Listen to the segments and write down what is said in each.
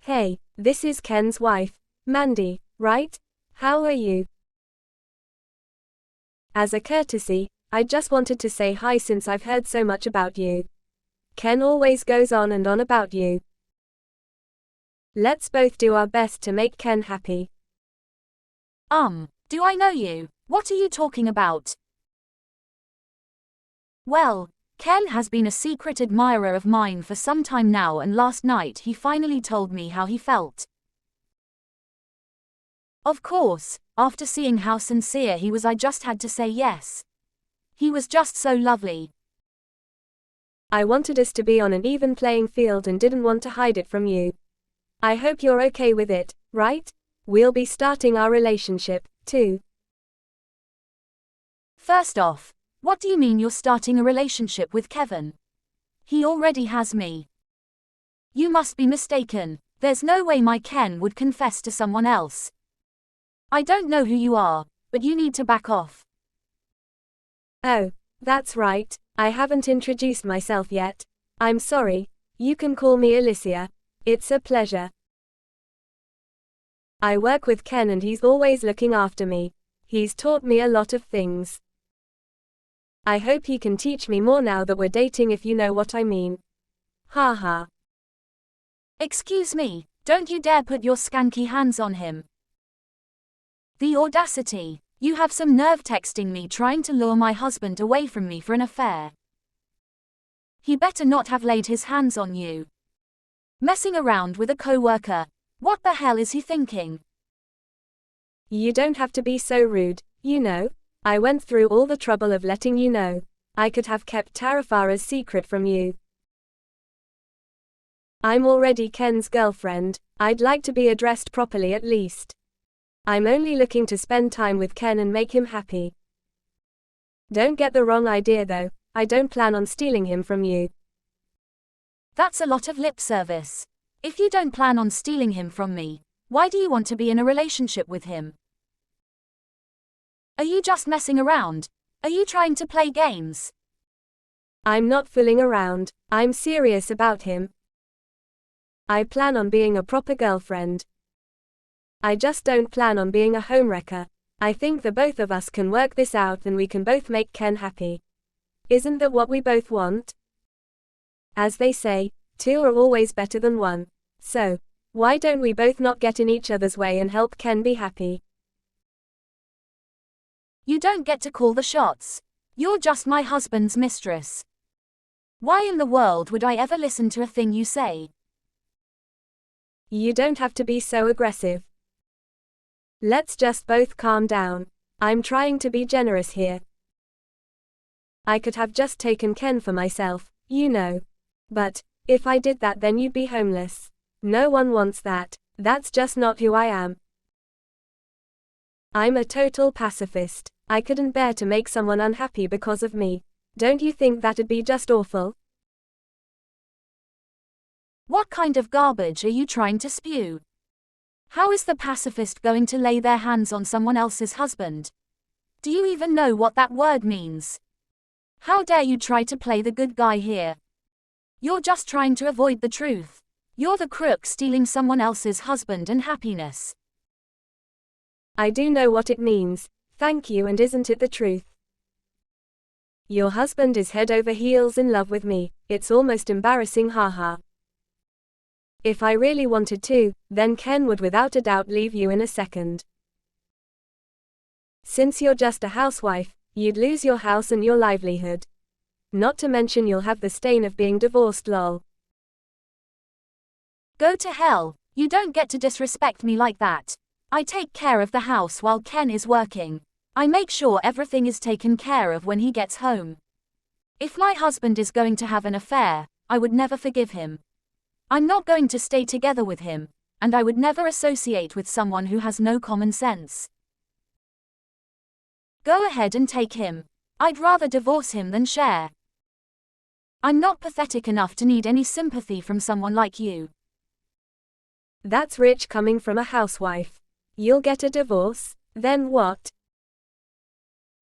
Hey, this is Ken's wife, Mandy, right? How are you? As a courtesy, I just wanted to say hi since I've heard so much about you. Ken always goes on and on about you. Let's both do our best to make Ken happy. Do I know you? What are you talking about? Well, Ken has been a secret admirer of mine for some time now, and last night he finally told me how he felt. Of course, after seeing how sincere he was, I just had to say yes. He was just so lovely. I wanted us to be on an even playing field and didn't want to hide it from you. I hope you're okay with it, right? We'll be starting our relationship, too. First off, what do you mean you're starting a relationship with Kevin? He already has me. You must be mistaken. There's no way my Ken would confess to someone else. I don't know who you are, but you need to back off. Oh, that's right, I haven't introduced myself yet. I'm sorry, you can call me Alicia. It's a pleasure. I work with Ken and he's always looking after me. He's taught me a lot of things. I hope he can teach me more now that we're dating, if you know what I mean. Ha ha. Excuse me, don't you dare put your skanky hands on him. The audacity. You have some nerve texting me trying to lure my husband away from me for an affair. He better not have laid his hands on you. Messing around with a co-worker. What the hell is he thinking? You don't have to be so rude, you know. I went through all the trouble of letting you know. I could have kept Tarafara's secret from you. I'm already Ken's girlfriend. I'd like to be addressed properly at least. I'm only looking to spend time with Ken and make him happy. Don't get the wrong idea though, I don't plan on stealing him from you. That's a lot of lip service. If you don't plan on stealing him from me, why do you want to be in a relationship with him? Are you just messing around? Are you trying to play games? I'm not fooling around, I'm serious about him. I plan on being a proper girlfriend. I just don't plan on being a homewrecker. I think the both of us can work this out and we can both make Ken happy. Isn't that what we both want? As they say, two are always better than one. So, why don't we both not get in each other's way and help Ken be happy? You don't get to call the shots. You're just my husband's mistress. Why in the world would I ever listen to a thing you say? You don't have to be so aggressive. Let's just both calm down. I'm trying to be generous here. I could have just taken Ken for myself, you know. But, if I did that then you'd be homeless. No one wants that. That's just not who I am. I'm a total pacifist. I couldn't bear to make someone unhappy because of me. Don't you think that'd be just awful? What kind of garbage are you trying to spew? How is the pacifist going to lay their hands on someone else's husband? Do you even know what that word means? How dare you try to play the good guy here? You're just trying to avoid the truth. You're the crook stealing someone else's husband and happiness. I do know what it means, thank you, and isn't it the truth? Your husband is head over heels in love with me, it's almost embarrassing, haha. If I really wanted to, then Ken would without a doubt leave you in a second. Since you're just a housewife, you'd lose your house and your livelihood. Not to mention you'll have the stain of being divorced, lol. Go to hell, you don't get to disrespect me like that. I take care of the house while Ken is working. I make sure everything is taken care of when he gets home. If my husband is going to have an affair, I would never forgive him. I'm not going to stay together with him, and I would never associate with someone who has no common sense. Go ahead and take him. I'd rather divorce him than share. I'm not pathetic enough to need any sympathy from someone like you. That's rich coming from a housewife. You'll get a divorce, then what?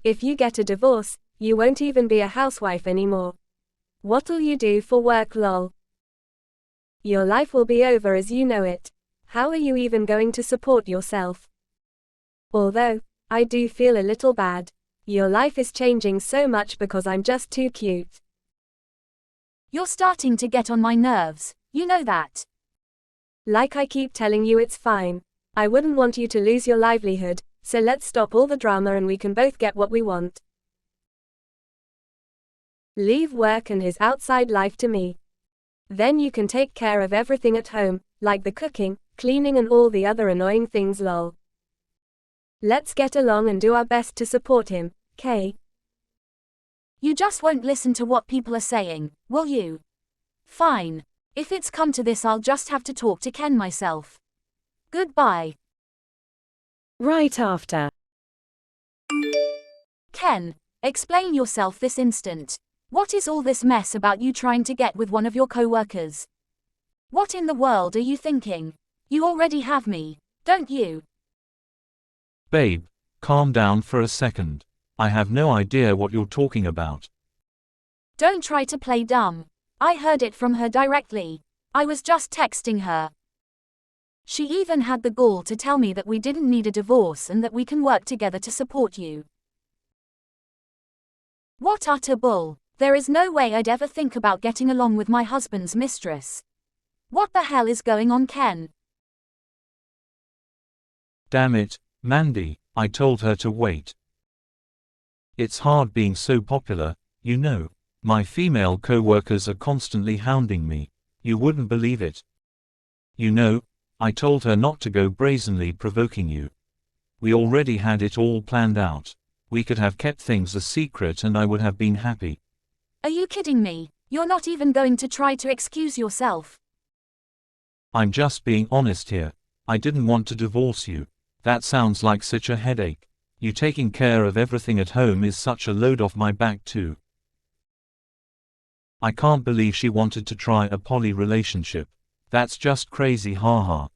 If you get a divorce, you won't even be a housewife anymore. What'll you do for work, lol? Your life will be over as you know it. How are you even going to support yourself? Although, I do feel a little bad. Your life is changing so much because I'm just too cute. You're starting to get on my nerves, you know that. Like I keep telling you, it's fine. I wouldn't want you to lose your livelihood, so let's stop all the drama and we can both get what we want. Leave work and his outside life to me. Then you can take care of everything at home, like the cooking, cleaning and all the other annoying things lol. Let's get along and do our best to support him, Kay. You just won't listen to what people are saying, will you? Fine. If it's come to this, I'll just have to talk to Ken myself. Goodbye. Right after. Ken, explain yourself this instant. What is all this mess about you trying to get with one of your co-workers? What in the world are you thinking? You already have me, don't you? Babe, calm down for a second. I have no idea what you're talking about. Don't try to play dumb. I heard it from her directly. I was just texting her. She even had the gall to tell me that we didn't need a divorce and that we can work together to support you. What utter bull. There is no way I'd ever think about getting along with my husband's mistress. What the hell is going on, Ken? Damn it, Mandy, I told her to wait. It's hard being so popular, you know. My female co-workers are constantly hounding me. You wouldn't believe it. You know, I told her not to go brazenly provoking you. We already had it all planned out. We could have kept things a secret and I would have been happy. Are you kidding me? You're not even going to try to excuse yourself. I'm just being honest here. I didn't want to divorce you. That sounds like such a headache. You taking care of everything at home is such a load off my back too. I can't believe she wanted to try a poly relationship. That's just crazy, haha.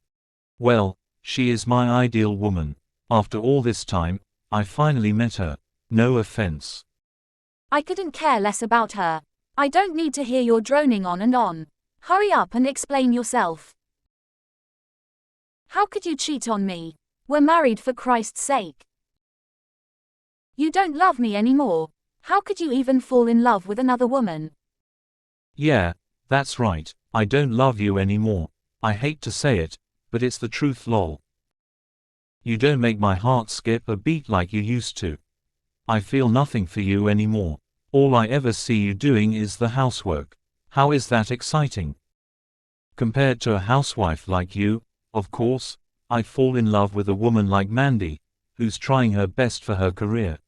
Well, she is my ideal woman. After all this time, I finally met her. No offense. I couldn't care less about her. I don't need to hear your droning on and on. Hurry up and explain yourself. How could you cheat on me? We're married, for Christ's sake. You don't love me anymore. How could you even fall in love with another woman? Yeah, that's right. I don't love you anymore. I hate to say it, but it's the truth, lol. You don't make my heart skip a beat like you used to. I feel nothing for you anymore. All I ever see you doing is the housework. How is that exciting? Compared to a housewife like you, of course, I fall in love with a woman like Mandy, who's trying her best for her career.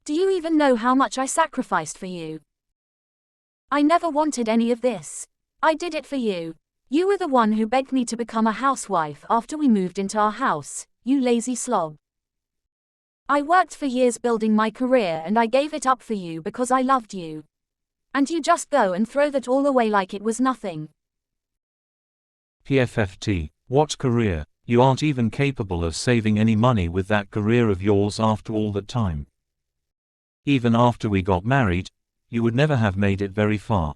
Do you even know how much I sacrificed for you? I never wanted any of this. I did it for you. You were the one who begged me to become a housewife after we moved into our house, you lazy slob. I worked for years building my career and I gave it up for you because I loved you. And you just go and throw that all away like it was nothing. PFFT, what career? You aren't even capable of saving any money with that career of yours after all that time. Even after we got married, you would never have made it very far.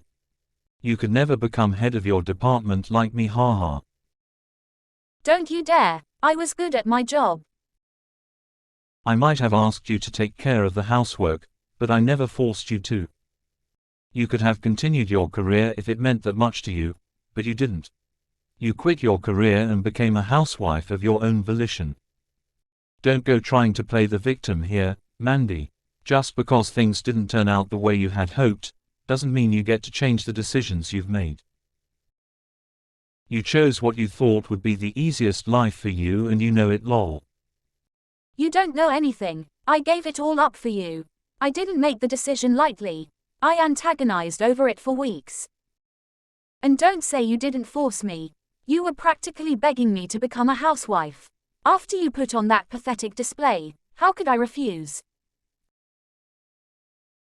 You could never become head of your department like me, haha. Don't you dare, I was good at my job. I might have asked you to take care of the housework, but I never forced you to. You could have continued your career if it meant that much to you, but you didn't. You quit your career and became a housewife of your own volition. Don't go trying to play the victim here, Mandy. Just because things didn't turn out the way you had hoped, doesn't mean you get to change the decisions you've made. You chose what you thought would be the easiest life for you and you know it, lol. You don't know anything. I gave it all up for you. I didn't make the decision lightly. I antagonized over it for weeks. And don't say you didn't force me. You were practically begging me to become a housewife. After you put on that pathetic display, how could I refuse?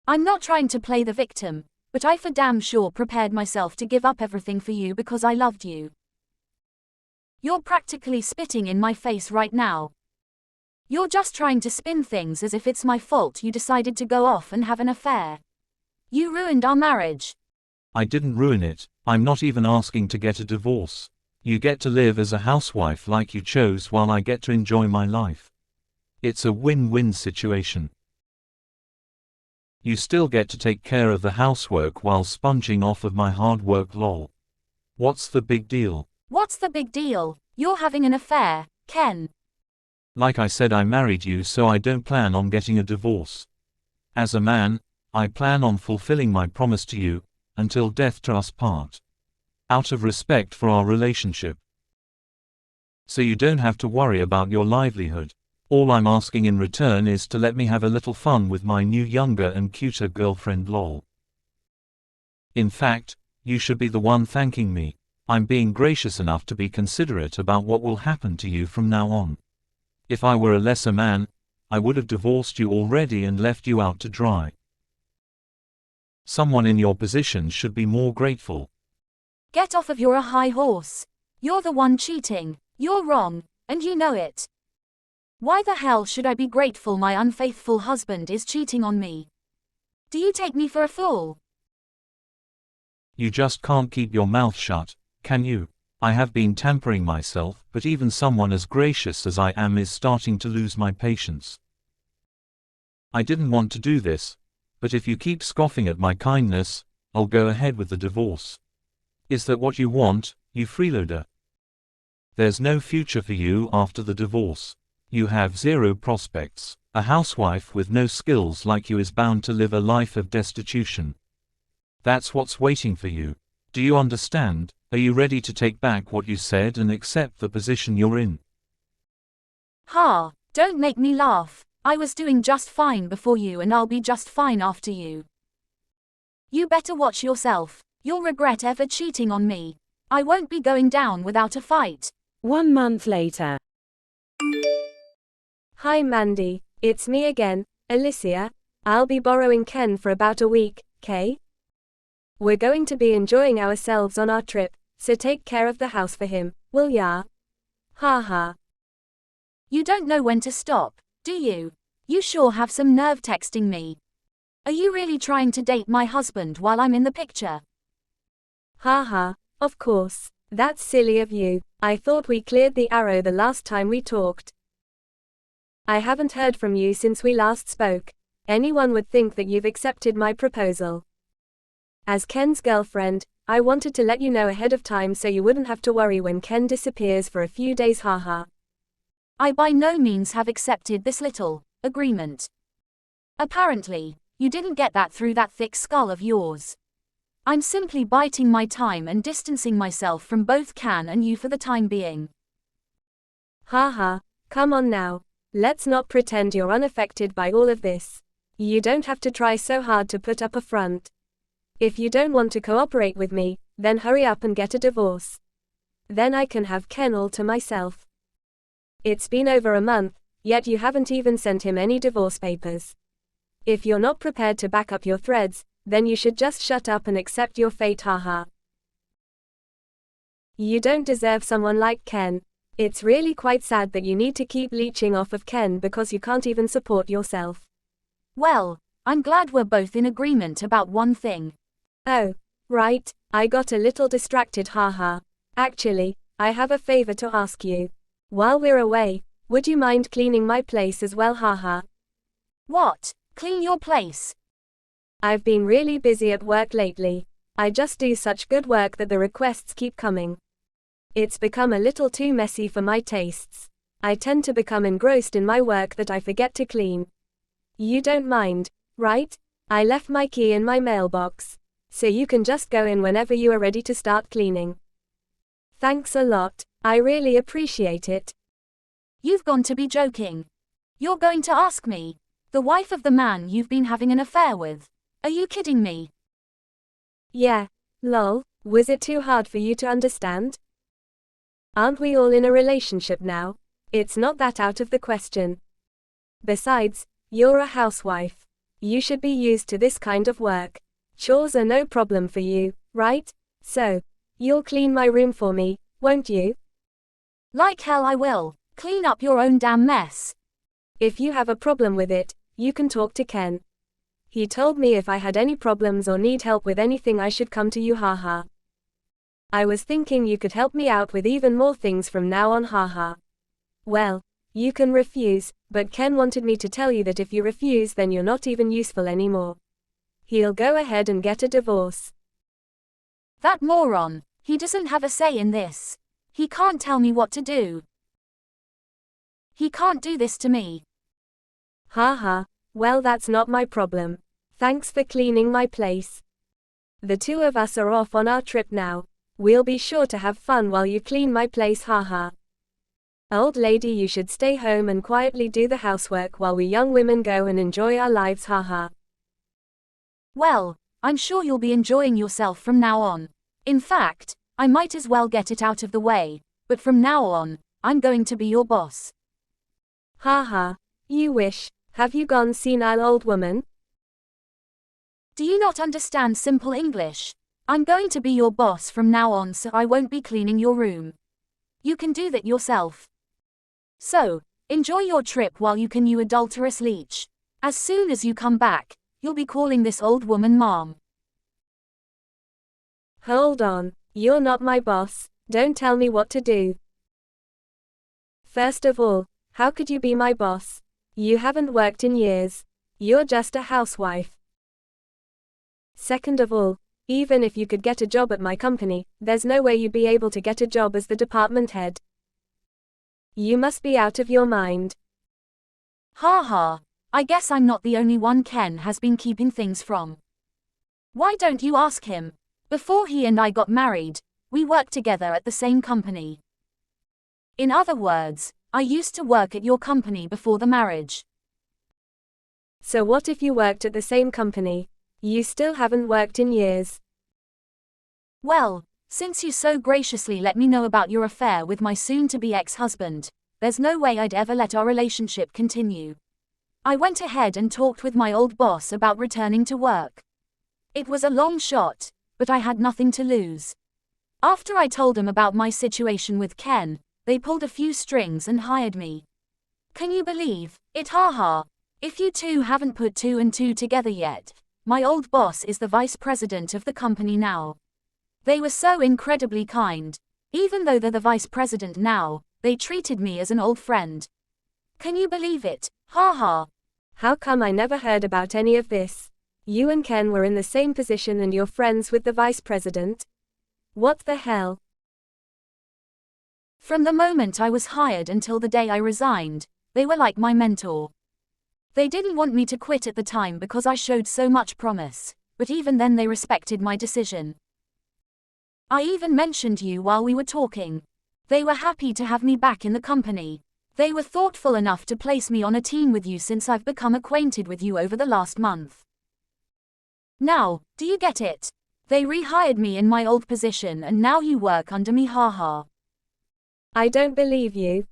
I'm not trying to play the victim, but I for damn sure prepared myself to give up everything for you because I loved you. You're practically spitting in my face right now. You're just trying to spin things as if it's my fault you decided to go off and have an affair. You ruined our marriage. I didn't ruin it. I'm not even asking to get a divorce. You get to live as a housewife like you chose while I get to enjoy my life. It's a win-win situation. You still get to take care of the housework while sponging off of my hard work lol. What's the big deal? What's the big deal? You're having an affair, Ken. Like I said, I married you, so I don't plan on getting a divorce. As a man, I plan on fulfilling my promise to you, until death do us part. Out of respect for our relationship. So you don't have to worry about your livelihood. All I'm asking in return is to let me have a little fun with my new younger and cuter girlfriend lol. In fact, you should be the one thanking me. I'm being gracious enough to be considerate about what will happen to you from now on. If I were a lesser man, I would have divorced you already and left you out to dry. Someone in your position should be more grateful. Get off of your high horse. You're the one cheating, you're wrong, and you know it. Why the hell should I be grateful my unfaithful husband is cheating on me? Do you take me for a fool? You just can't keep your mouth shut, can you? I have been tampering myself, but even someone as gracious as I am is starting to lose my patience. I didn't want to do this, but if you keep scoffing at my kindness, I'll go ahead with the divorce. Is that what you want, you freeloader? There's no future for you after the divorce. You have zero prospects. A housewife with no skills like you is bound to live a life of destitution. That's what's waiting for you. Do you understand? Are you ready to take back what you said and accept the position you're in? Ha, don't make me laugh. I was doing just fine before you and I'll be just fine after you. You better watch yourself. You'll regret ever cheating on me. I won't be going down without a fight. 1 month later. Hi Mandy, it's me again, Alicia. I'll be borrowing Ken for about a week, okay? We're going to be enjoying ourselves on our trip, so take care of the house for him, will ya? Ha ha. You don't know when to stop, do you? You sure have some nerve texting me. Are you really trying to date my husband while I'm in the picture? Ha ha, of course. That's silly of you. I thought we cleared the arrow the last time we talked. I haven't heard from you since we last spoke. Anyone would think that you've accepted my proposal. As Ken's girlfriend, I wanted to let you know ahead of time so you wouldn't have to worry when Ken disappears for a few days, haha. I by no means have accepted this little agreement. Apparently, you didn't get that through that thick skull of yours. I'm simply biding my time and distancing myself from both Ken and you for the time being. Haha, come on now. Let's not pretend you're unaffected by all of this. You don't have to try so hard to put up a front. If you don't want to cooperate with me, then hurry up and get a divorce. Then I can have Ken all to myself. It's been over a month, yet you haven't even sent him any divorce papers. If you're not prepared to back up your threads, then you should just shut up and accept your fate, haha. You don't deserve someone like Ken. It's really quite sad that you need to keep leeching off of Ken because you can't even support yourself. Well, I'm glad we're both in agreement about one thing. Oh, right, I got a little distracted, haha. Actually, I have a favor to ask you. While we're away, would you mind cleaning my place as well, haha? What? Clean your place? I've been really busy at work lately. I just do such good work that the requests keep coming. It's become a little too messy for my tastes. I tend to become engrossed in my work that I forget to clean. You don't mind, right? I left my key in my mailbox, so you can just go in whenever you are ready to start cleaning. Thanks a lot, I really appreciate it. You've gone to be joking. You're going to ask me, the wife of the man you've been having an affair with. Are you kidding me? Yeah, lol, was it too hard for you to understand? Aren't we all in a relationship now? It's not that out of the question. Besides, you're a housewife. You should be used to this kind of work. Chores are no problem for you, right? So, you'll clean my room for me, won't you? Like hell I will. Clean up your own damn mess. If you have a problem with it, you can talk to Ken. He told me if I had any problems or need help with anything I should come to you, haha. I was thinking you could help me out with even more things from now on, haha. Well, you can refuse, but Ken wanted me to tell you that if you refuse then you're not even useful anymore. He'll go ahead and get a divorce. That moron, he doesn't have a say in this. He can't tell me what to do. He can't do this to me. Haha, well that's not my problem. Thanks for cleaning my place. The two of us are off on our trip now. We'll be sure to have fun while you clean my place, haha. Old lady, you should stay home and quietly do the housework while we young women go and enjoy our lives, haha. Well, I'm sure you'll be enjoying yourself from now on. In fact, I might as well get it out of the way, but from now on, I'm going to be your boss. Haha, you wish. Have you gone senile, old woman? Do you not understand simple English? I'm going to be your boss from now on, so I won't be cleaning your room. You can do that yourself. So, enjoy your trip while you can, you adulterous leech. As soon as you come back, you'll be calling this old woman Mom. Hold on, you're not my boss, don't tell me what to do. First of all, how could you be my boss? You haven't worked in years. You're just a housewife. Second of all, even if you could get a job at my company, there's no way you'd be able to get a job as the department head. You must be out of your mind. Ha ha, I guess I'm not the only one Ken has been keeping things from. Why don't you ask him? Before he and I got married, we worked together at the same company. In other words, I used to work at your company before the marriage. So what if you worked at the same company? You still haven't worked in years. Well, since you so graciously let me know about your affair with my soon-to-be ex-husband, there's no way I'd ever let our relationship continue. I went ahead and talked with my old boss about returning to work. It was a long shot, but I had nothing to lose. After I told him about my situation with Ken, they pulled a few strings and hired me. Can you believe it, haha? If you two haven't put two and two together yet, my old boss is the vice president of the company now. They were so incredibly kind. Even though they're the vice president now, they treated me as an old friend. Can you believe it, haha? How come I never heard about any of this? You and Ken were in the same position and you're friends with the vice president? What the hell? From the moment I was hired until the day I resigned, they were like my mentor. They didn't want me to quit at the time because I showed so much promise, but even then they respected my decision. I even mentioned you while we were talking. They were happy to have me back in the company. They were thoughtful enough to place me on a team with you since I've become acquainted with you over the last month. Now, do you get it? They rehired me in my old position and now you work under me, haha. I don't believe you.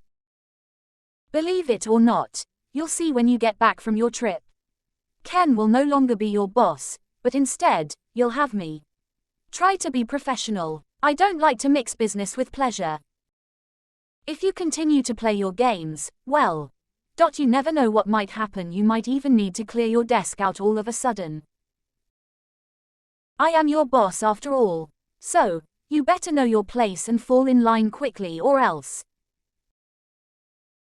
Believe it or not, you'll see when you get back from your trip. Ken will no longer be your boss, but instead, you'll have me. Try to be professional. I don't like to mix business with pleasure. If you continue to play your games, well, you never know what might happen. You might even need to clear your desk out all of a sudden. I am your boss after all, so, you better know your place and fall in line quickly or else.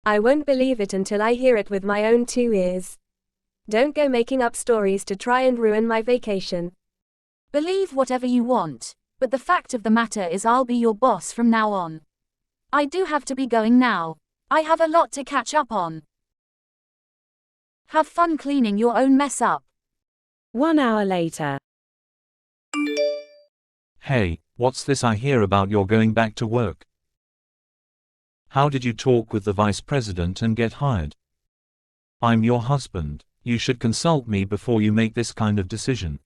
I won't believe it until I hear it with my own 2 ears. Don't go making up stories to try and ruin my vacation. Believe whatever you want, but the fact of the matter is I'll be your boss from now on. I do have to be going now. I have a lot to catch up on. Have fun cleaning your own mess up. 1 hour later. Hey, what's this I hear about you're going back to work? How did you talk with the vice president and get hired? I'm your husband. You should consult me before you make this kind of decision.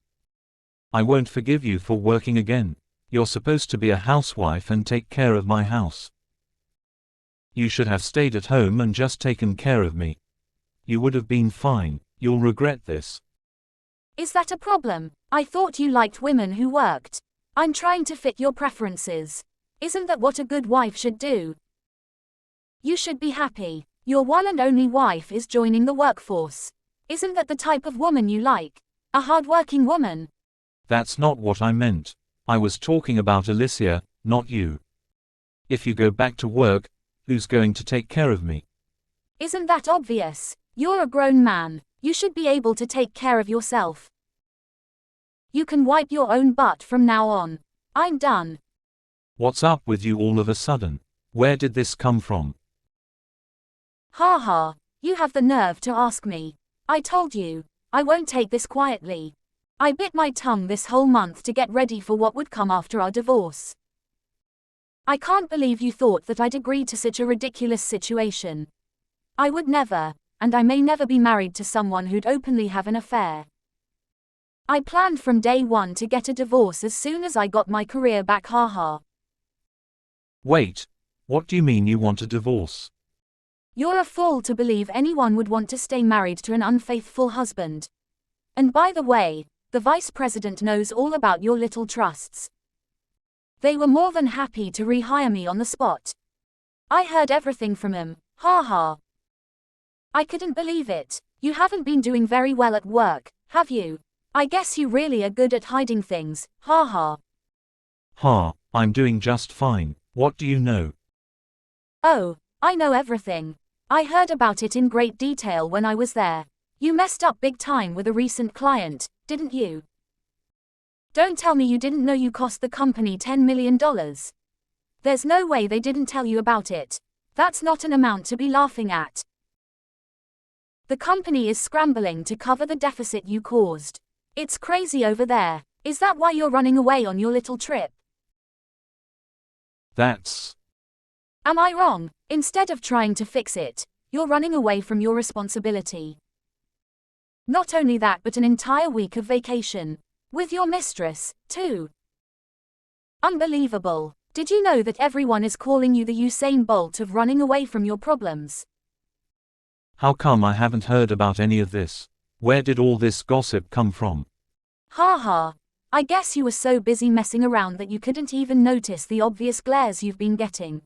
I won't forgive you for working again. You're supposed to be a housewife and take care of my house. You should have stayed at home and just taken care of me. You would have been fine. You'll regret this. Is that a problem? I thought you liked women who worked. I'm trying to fit your preferences. Isn't that what a good wife should do? You should be happy. Your one and only wife is joining the workforce. Isn't that the type of woman you like? A hard-working woman? That's not what I meant. I was talking about Alicia, not you. If you go back to work, who's going to take care of me? Isn't that obvious? You're a grown man. You should be able to take care of yourself. You can wipe your own butt from now on. I'm done. What's up with you all of a sudden? Where did this come from? Ha ha, you have the nerve to ask me. I told you, I won't take this quietly. I bit my tongue this whole month to get ready for what would come after our divorce. I can't believe you thought that I'd agree to such a ridiculous situation. I would never, and I may never be married to someone who'd openly have an affair. I planned from day one to get a divorce as soon as I got my career back, haha. Wait, what do you mean you want a divorce? You're a fool to believe anyone would want to stay married to an unfaithful husband. And by the way, the vice president knows all about your little trusts. They were more than happy to rehire me on the spot. I heard everything from him, haha. I couldn't believe it. You haven't been doing very well at work, have you? I guess you really are good at hiding things, haha. Ha, I'm doing just fine. What do you know? Oh, I know everything. I heard about it in great detail when I was there. You messed up big time with a recent client, didn't you? Don't tell me you didn't know you cost the company $10 million. There's no way they didn't tell you about it. That's not an amount to be laughing at. The company is scrambling to cover the deficit you caused. It's crazy over there. Is that why you're running away on your little trip? That's... Am I wrong? Instead of trying to fix it, you're running away from your responsibility. Not only that, but an entire week of vacation. With your mistress, too. Unbelievable. Did you know that everyone is calling you the Usain Bolt of running away from your problems? How come I haven't heard about any of this? Where did all this gossip come from? Ha ha. I guess you were so busy messing around that you couldn't even notice the obvious glares you've been getting.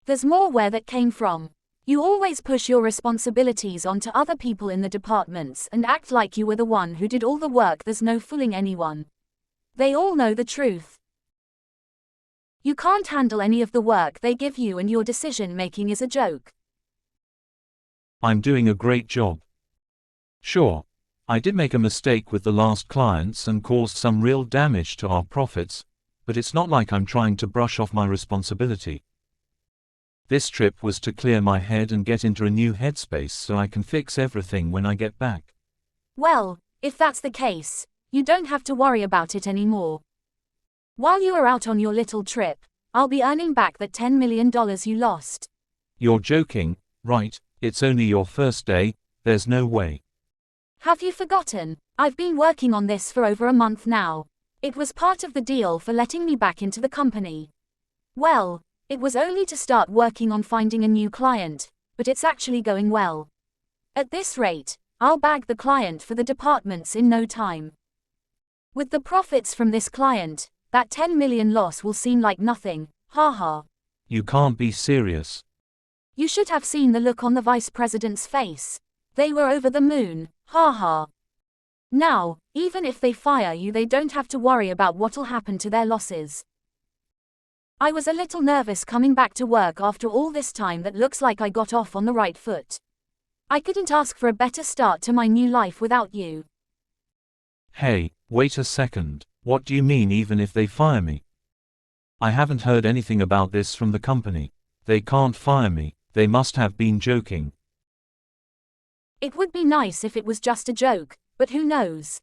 There's more where that came from. You always push your responsibilities onto other people in the departments and act like you were the one who did all the work. There's no fooling anyone. They all know the truth. You can't handle any of the work they give you, and your decision-making is a joke. I'm doing a great job. Sure, I did make a mistake with the last clients and caused some real damage to our profits, but it's not like I'm trying to brush off my responsibility. This trip was to clear my head and get into a new headspace so I can fix everything when I get back. Well, if that's the case, you don't have to worry about it anymore. While you are out on your little trip, I'll be earning back that $10 million you lost. You're joking, right? It's only your first day, there's no way. Have you forgotten? I've been working on this for over a month now. It was part of the deal for letting me back into the company. Well, it was only to start working on finding a new client, but it's actually going well. At this rate, I'll bag the client for the departments in no time. With the profits from this client, that $10 million loss will seem like nothing, haha. You can't be serious. You should have seen the look on the vice president's face. They were over the moon, haha. Now, even if they fire you, they don't have to worry about what'll happen to their losses. I was a little nervous coming back to work after all this time. That looks like I got off on the right foot. I couldn't ask for a better start to my new life without you. Hey, wait a second. What do you mean even if they fire me? I haven't heard anything about this from the company. They can't fire me, they must have been joking. It would be nice if it was just a joke, but who knows?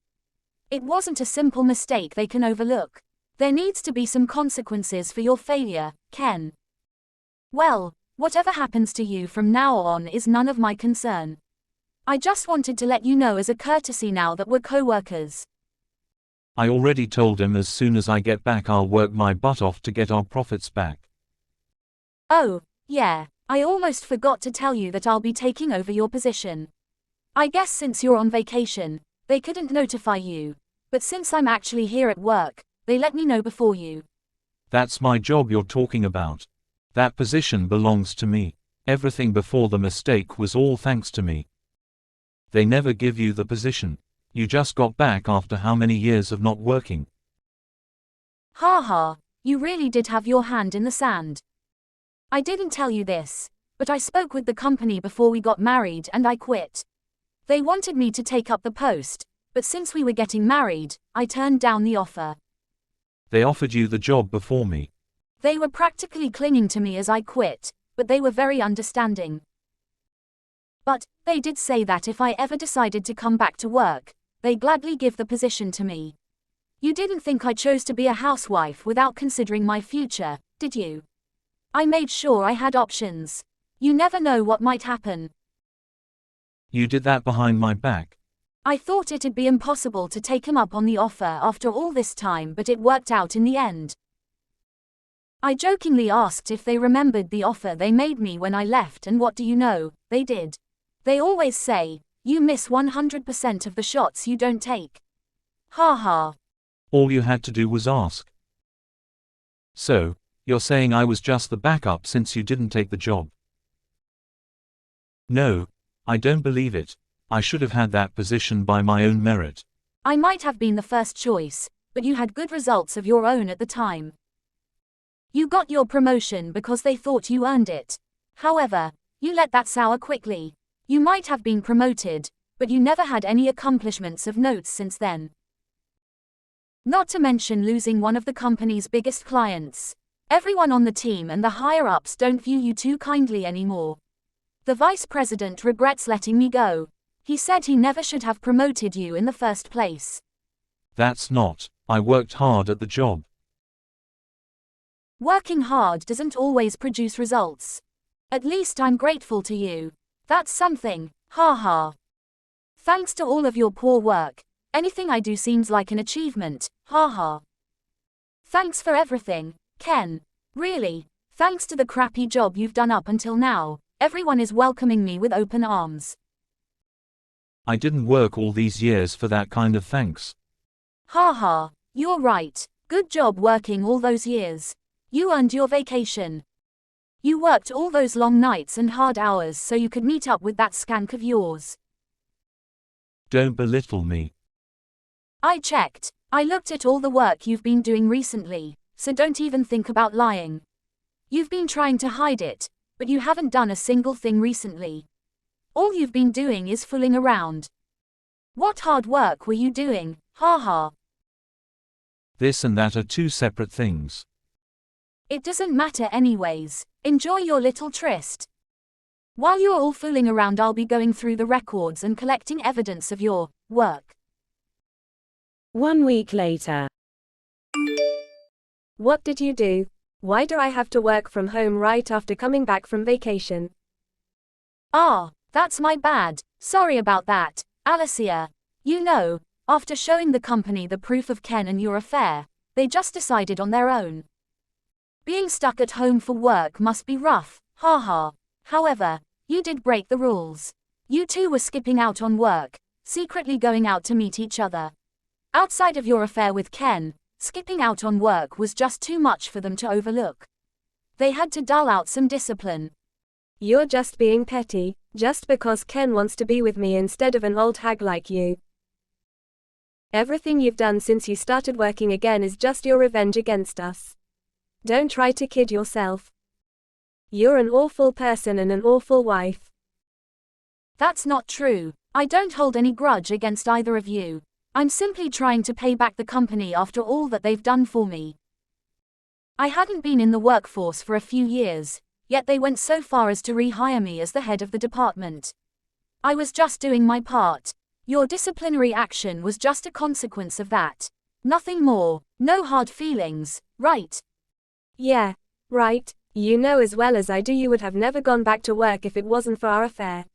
It wasn't a simple mistake they can overlook. There needs to be some consequences for your failure, Ken. Well, whatever happens to you from now on is none of my concern. I just wanted to let you know as a courtesy now that we're co-workers. I already told him as soon as I get back I'll work my butt off to get our profits back. Oh, yeah, I almost forgot to tell you that I'll be taking over your position. I guess since you're on vacation, they couldn't notify you. But since I'm actually here at work, they let me know before you. That's my job you're talking about. That position belongs to me. Everything before the mistake was all thanks to me. They never give you the position. You just got back after how many years of not working? Ha ha, you really did have your hand in the sand. I didn't tell you this, but I spoke with the company before we got married and I quit. They wanted me to take up the post, but since we were getting married, I turned down the offer. They offered you the job before me. They were practically clinging to me as I quit, but they were very understanding. But they did say that if I ever decided to come back to work, they'd gladly give the position to me. You didn't think I chose to be a housewife without considering my future, did you? I made sure I had options. You never know what might happen. You did that behind my back. I thought it'd be impossible to take him up on the offer after all this time, but it worked out in the end. I jokingly asked if they remembered the offer they made me when I left, and what do you know, they did. They always say, you miss 100% of the shots you don't take. Ha ha. All you had to do was ask. So, you're saying I was just the backup since you didn't take the job? No, I don't believe it. I should have had that position by my own merit. I might have been the first choice, but you had good results of your own at the time. You got your promotion because they thought you earned it. However, you let that sour quickly. You might have been promoted, but you never had any accomplishments of note since then. Not to mention losing one of the company's biggest clients. Everyone on the team and the higher-ups don't view you too kindly anymore. The vice president regrets letting me go. He said he never should have promoted you in the first place. That's not. I worked hard at the job. Working hard doesn't always produce results. At least I'm grateful to you. That's something, ha ha. Thanks to all of your poor work, anything I do seems like an achievement, ha ha. Thanks for everything, Ken. Really, thanks to the crappy job you've done up until now, everyone is welcoming me with open arms. I didn't work all these years for that kind of thanks. Ha ha, you're right. Good job working all those years. You earned your vacation. You worked all those long nights and hard hours so you could meet up with that skank of yours. Don't belittle me. I checked. I looked at all the work you've been doing recently, so don't even think about lying. You've been trying to hide it, but you haven't done a single thing recently. All you've been doing is fooling around. What hard work were you doing, ha ha? This and that are two separate things. It doesn't matter anyways. Enjoy your little tryst. While you're all fooling around, I'll be going through the records and collecting evidence of your work. 1 week later. What did you do? Why do I have to work from home right after coming back from vacation? Ah, that's my bad. Sorry about that, Alicia. You know, after showing the company the proof of Ken and your affair, they just decided on their own. Being stuck at home for work must be rough, ha ha. However, you did break the rules. You two were skipping out on work, secretly going out to meet each other. Outside of your affair with Ken, skipping out on work was just too much for them to overlook. They had to dull out some discipline. You're just being petty, just because Ken wants to be with me instead of an old hag like you. Everything you've done since you started working again is just your revenge against us. Don't try to kid yourself. You're an awful person and an awful wife. That's not true. I don't hold any grudge against either of you. I'm simply trying to pay back the company after all that they've done for me. I hadn't been in the workforce for a few years, yet they went so far as to rehire me as the head of the department. I was just doing my part. Your disciplinary action was just a consequence of that. Nothing more, no hard feelings, right? Yeah, right. You know as well as I do you would have never gone back to work if it wasn't for our affair.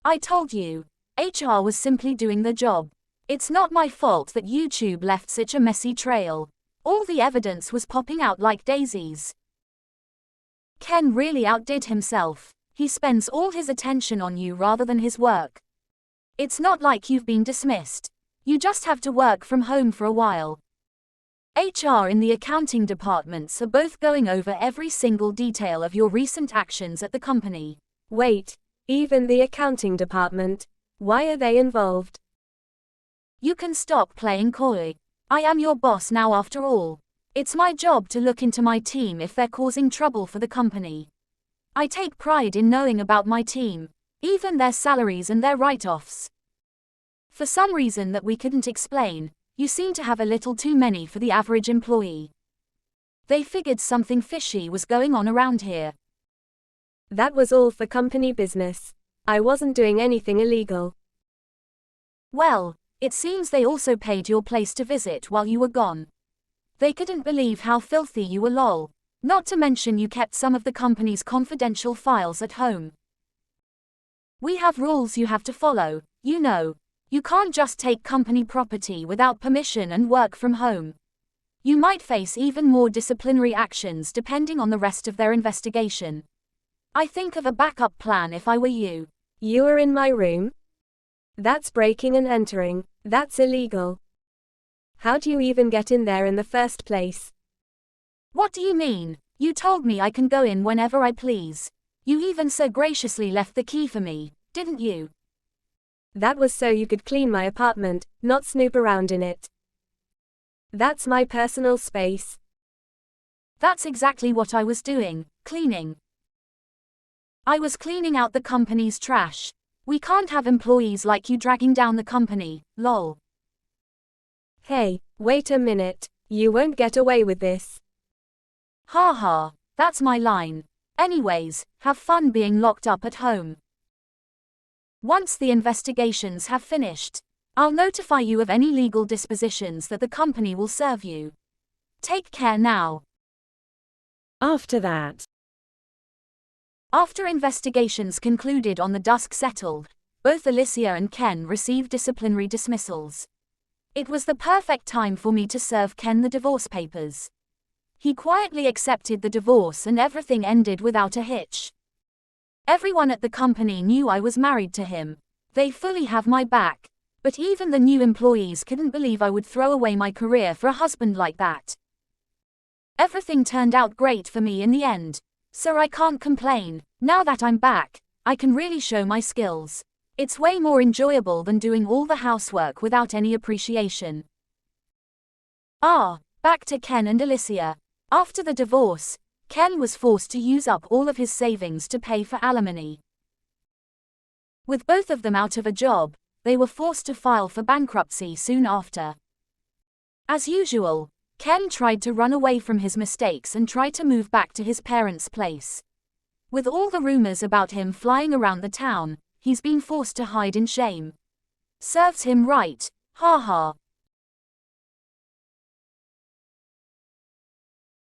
I told you. HR was simply doing their job. It's not my fault that YouTube left such a messy trail. All the evidence was popping out like daisies. Ken really outdid himself. He spends all his attention on you rather than his work. It's not like you've been dismissed. You just have to work from home for a while. HR in the accounting departments are both going over every single detail of your recent actions at the company. Wait, even the accounting department? Why are they involved? You can stop playing coy. I am your boss now after all. It's my job to look into my team if they're causing trouble for the company. I take pride in knowing about my team, even their salaries and their write-offs. For some reason that we couldn't explain, you seem to have a little too many for the average employee. They figured something fishy was going on around here. That was all for company business. I wasn't doing anything illegal. Well, it seems they also paid your place to visit while you were gone. They couldn't believe how filthy you were, lol. Not to mention you kept some of the company's confidential files at home. We have rules you have to follow, you know. You can't just take company property without permission and work from home. You might face even more disciplinary actions depending on the rest of their investigation. I think of a backup plan if I were you. You were in my room? That's breaking and entering. That's illegal. How do you even get in there in the first place? What do you mean? You told me I can go in whenever I please. You even so graciously left the key for me, didn't you? That was so you could clean my apartment, not snoop around in it. That's my personal space. That's exactly what I was doing, cleaning. I was cleaning out the company's trash. We can't have employees like you dragging down the company, lol. Hey, wait a minute. You won't get away with this. Ha ha, that's my line. Anyways, have fun being locked up at home. Once the investigations have finished, I'll notify you of any legal dispositions that the company will serve you. Take care now. After that, After investigations concluded on the dust settled, both Alicia and Ken received disciplinary dismissals. It was the perfect time for me to serve Ken the divorce papers. He quietly accepted the divorce and everything ended without a hitch. Everyone at the company knew I was married to him. They fully have my back. But even the new employees couldn't believe I would throw away my career for a husband like that. Everything turned out great for me in the end. So I can't complain. Now that I'm back, I can really show my skills. It's way more enjoyable than doing all the housework without any appreciation. Back to Ken and Alicia. After the divorce, Ken was forced to use up all of his savings to pay for alimony. With both of them out of a job, they were forced to file for bankruptcy soon after. As usual, Ken tried to run away from his mistakes and tried to move back to his parents' place. With all the rumors about him flying around the town, he's been forced to hide in shame. Serves him right, ha ha.